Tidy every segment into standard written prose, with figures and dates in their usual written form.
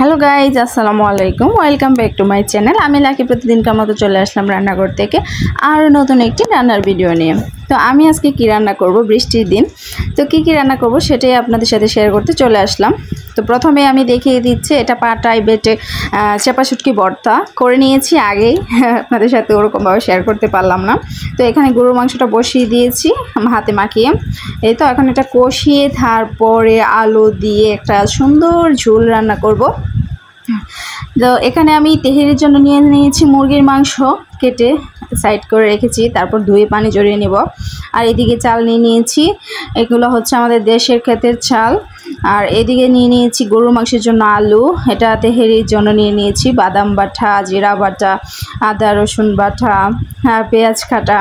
Hello guys, আসসালামু আলাইকুম। Welcome back to my channel. আমি লাকি প্রতিদিনকার মতো চলে আসলাম রান্নাঘর থেকে আরও নতুন একটি রান্নার ভিডিও নিয়ে। তো আমি আজকে কি রান্না করব, বৃষ্টির দিন, তো কি রান্না করব সেটাই আপনাদের সাথে শেয়ার করতে চলে আসলাম। তো প্রথমে আমি দেখিয়ে দিচ্ছি, এটা পাটায় বেটে চাপা শুটকি ভর্তা করে নিয়েছি আগেই, আপনাদের সাথে ওরকমভাবে শেয়ার করতে পারলাম না। তো এখানে গরুর মাংসটা বসিয়ে দিয়েছি হাতে মাখিয়ে। এই তো এখন এটা কষিয়ে তারপরে আলু দিয়ে একটা সুন্দর ঝোল রান্না করব। তো এখানে আমি তেহেরির জন্য নিয়ে নিয়েছি মুরগির মাংস, কেটে সাইড করে রেখেছি, তারপর ধুয়ে পানি জড়িয়ে নেব। আর এদিকে চাল নিয়ে নিয়েছি, এগুলো হচ্ছে আমাদের দেশের ক্ষেতের চাল। আর এদিকে নিয়ে নিয়েছি গরুর মাংসের জন্য আলু, এটা তেহেরির জন্য নিয়ে নিয়েছি বাদাম বাটা, জিরা বাটা, আদা রসুন বাটা, পেঁয়াজ কাটা,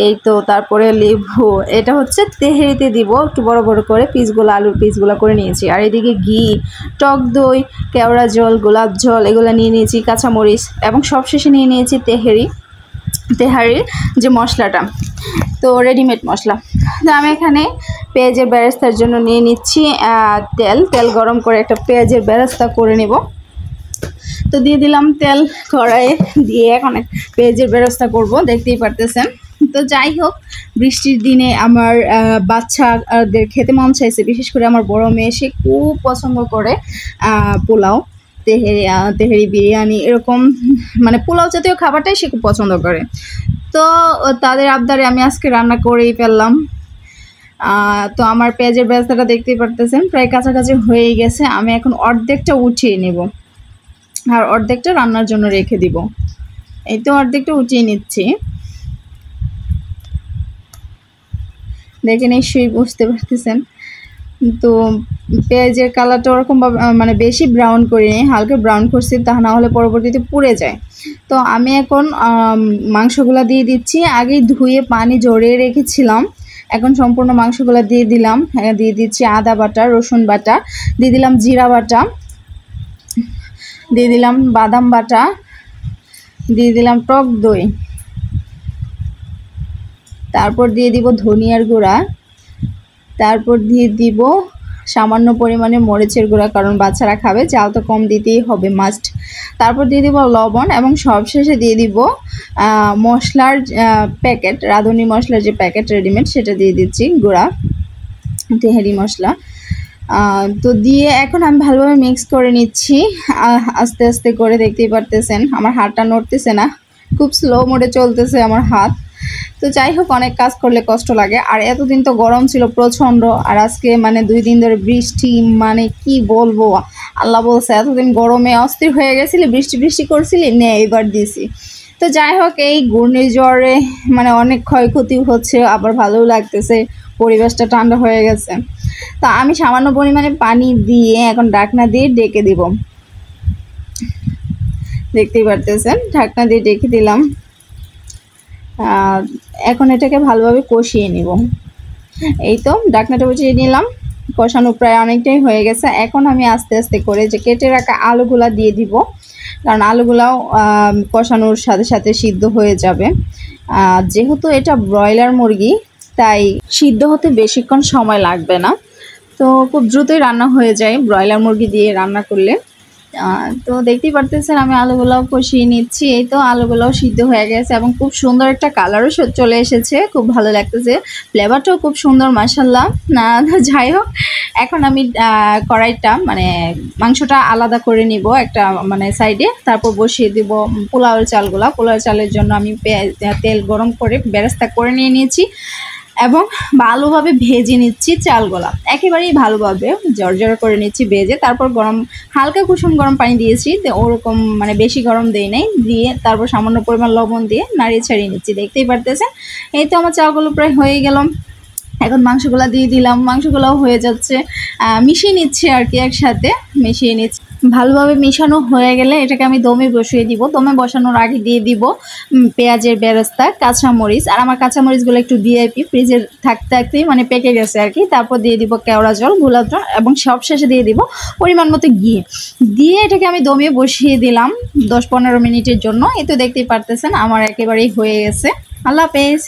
এই তো তারপরে লেবু। এটা হচ্ছে তেহেরিতে দিব, একটু বড় বড় করে পিসগুলো, আলুর পিসগুলো করে নিয়েছি। আর এদিকে ঘি, টক দই, কেওড়া জল, গোলাপ জল এগুলো নিয়ে নিয়েছি, কাঁচামরিচ, এবং সবশেষে নিয়ে নিয়েছি তেহারির যে মশলাটা, তো রেডিমেড মশলা। তো আমি এখানে পেঁয়াজের বেরেস্তার জন্য নিয়ে নিচ্ছি তেল গরম করে একটা পেঁয়াজের বেরেস্তা করে নেব। তো দিয়ে দিলাম তেল কড়াইয়ে, দিয়ে এখন পেঁয়াজের বেরেস্তা করব, দেখতেই পারতেছেন। তো যাই হোক, বৃষ্টির দিনে আমার বাচ্চাদের খেতে মন চাইছে, বিশেষ করে আমার বড় মেয়ে, সে খুব পছন্দ করে পোলাও, তেহেরি বিরিয়ানি, এরকম মানে পোলাও জাতীয় খাবারটাই সে খুব পছন্দ করে। তো তাদের আবদারে আমি আজকে রান্না করেই ফেললাম। তো আমার পেঁয়াজের বেরেস্তাটা দেখতেই পারতেছেন প্রায় কাছাকাছি হয়ে গেছে। আমি এখন অর্ধেকটা উঠিয়ে নেব আর অর্ধেকটা রান্নার জন্য রেখে দিব। এই তো অর্ধেকটা উঠিয়ে নিচ্ছি, দেখে নিশ্চয়ই বুঝতে পারতেছেন। তো পেঁয়াজের কালারটা ওরকমভাবে মানে বেশি ব্রাউন করিনি, হালকা ব্রাউন করছি, তা না হলে পরবর্তীতে পুড়ে যায়। তো আমি এখন মাংসগুলো দিয়ে দিচ্ছি, আগেই ধুয়ে পানি ঝরিয়ে রেখেছিলাম। এখন সম্পূর্ণ মাংসগুলো দিয়ে দিলাম, দিয়ে দিচ্ছি আদা বাটা, রসুন বাটা, দিয়ে দিলাম জিরা বাটা, দিয়ে দিলাম বাদাম বাটা, দিয়ে দিলাম টক দই, তারপর দিয়ে দিব ধনিয়ার গুঁড়া, তারপর দিয়ে দিব সামান্য পরিমাণে মরিচের গুঁড়া, কারণ বাচ্চারা খাবে, চাল তো কম দিতেই হবে মাস্ট। তারপর দিয়ে দিব লবণ, এবং সবশেষে দিয়ে দিব মশলার প্যাকেট, রাঁধুনি মশলার যে প্যাকেট রেডিমেড, সেটা দিয়ে দিচ্ছি, গুঁড়া তেহারি মশলা। তো দিয়ে এখন আমি ভালোভাবে মিক্স করে নিচ্ছি আস্তে আস্তে করে, দেখতেই পারতেছেন আমার হাতটা নড়তেছে না, খুব স্লো মোডে চলতেছে আমার হাত। তো যাই হোক, অনেক কাজ করলে কষ্ট লাগে। আর এতদিন তো গরম ছিল প্রচণ্ড, আর আজকে মানে 2 দিন ধরে বৃষ্টি, মানে কি বলবো, আল্লাহ বলছে এতদিন গরমে অস্থির হয়ে গেছিলি, বৃষ্টি করছিলি, নে এবার দিছি। তো যাই হোক, এই ঘূর্ণিঝড়ে মানে অনেক ক্ষয়ক্ষতি হচ্ছে, আবার ভালোও লাগতেছে, পরিবেশটা ঠান্ডা হয়ে গেছে। তো আমি সামান্য পরিমাণে পানি দিয়ে এখন ঢাকনা দিয়ে ডেকে দিব, দেখতেই পারতেছেন, ঢাকনা দিয়ে ডেকে দিলাম। এখন এটাকে ভালোভাবে কষিয়ে নিব। এই তো ঢাকনাটা বসিয়ে নিলাম, কষানো প্রায় অনেকটাই হয়ে গেছে। এখন আমি আস্তে আস্তে করে যে কেটে রাখা আলুগুলা দিয়ে দিব, কারণ আলুগুলাও কষানোর সাথে সাথে সিদ্ধ হয়ে যাবে। যেহেতু এটা ব্রয়লার মুরগি, তাই সিদ্ধ হতে বেশিক্ষণ সময় লাগবে না, তো খুব দ্রুতই রান্না হয়ে যায় ব্রয়লার মুরগি দিয়ে রান্না করলে। তো দেখতেই পারতেছেন আমি আলুগুলাও কষিয়ে নিচ্ছি। এই তো আলুগুলাও সিদ্ধ হয়ে গেছে, এবং খুব সুন্দর একটা কালারও চলে এসেছে, খুব ভালো লাগতেছে, ফ্লেভারটাও খুব সুন্দর, মাশাআল্লাহ। না যাই হোক, এখন আমি কড়াইটা মানে মাংসটা আলাদা করে নিব একটা মানে সাইডে, তারপর বসিয়ে দিব পোলাওয়ের চালগুলা। পোলাওয়ের চালের জন্য আমি তেল গরম করে বেরেস্তা করে নিয়েছি, এবং ভালোভাবে ভেজে নিচ্ছি চালগুলা, একেবারেই ভালোভাবে জর্জর করে নিচ্ছি ভেজে। তারপর হালকা কুসুম গরম পানি দিয়েছি, ওরকম মানে বেশি গরম দেই নাই, দিয়ে তারপর সামান্য পরিমাণ লবণ দিয়ে নাড়িয়ে ছাড়িয়ে নিচ্ছি, দেখতেই পারতেছেন। এই তো আমার চালগুলো প্রায় হয়ে গেল, এখন মাংসগুলো দিয়ে দিলাম, মাংসগুলোও হয়ে যাচ্ছে, মিশিয়ে নিচ্ছি আর কি, একসাথে মিশিয়ে নিচ্ছি। ভালোভাবে মেশানো হয়ে গেলে এটাকে আমি দমে বসিয়ে দিব। দমে বসানোর আগে দিয়ে দিব পেঁয়াজের বেরেস্তা, কাঁচামরিচ, আর আমার কাঁচামরিচগুলো একটু ভিআইপি, ফ্রিজে থাকতেই মানে পেকে গেছে আর কি। তারপর দিয়ে দিব কেওড়া জল, গোলাপ জল, এবং সবশেষে দিয়ে দিব পরিমাণ মতো ঘি, দিয়ে এটাকে আমি দমে বসিয়ে দিলাম 10-15 মিনিটের জন্য। এই তো দেখতেই পারতেছেন আমার একেবারেই হয়ে গেছে। আল্লাহ হাফেজ।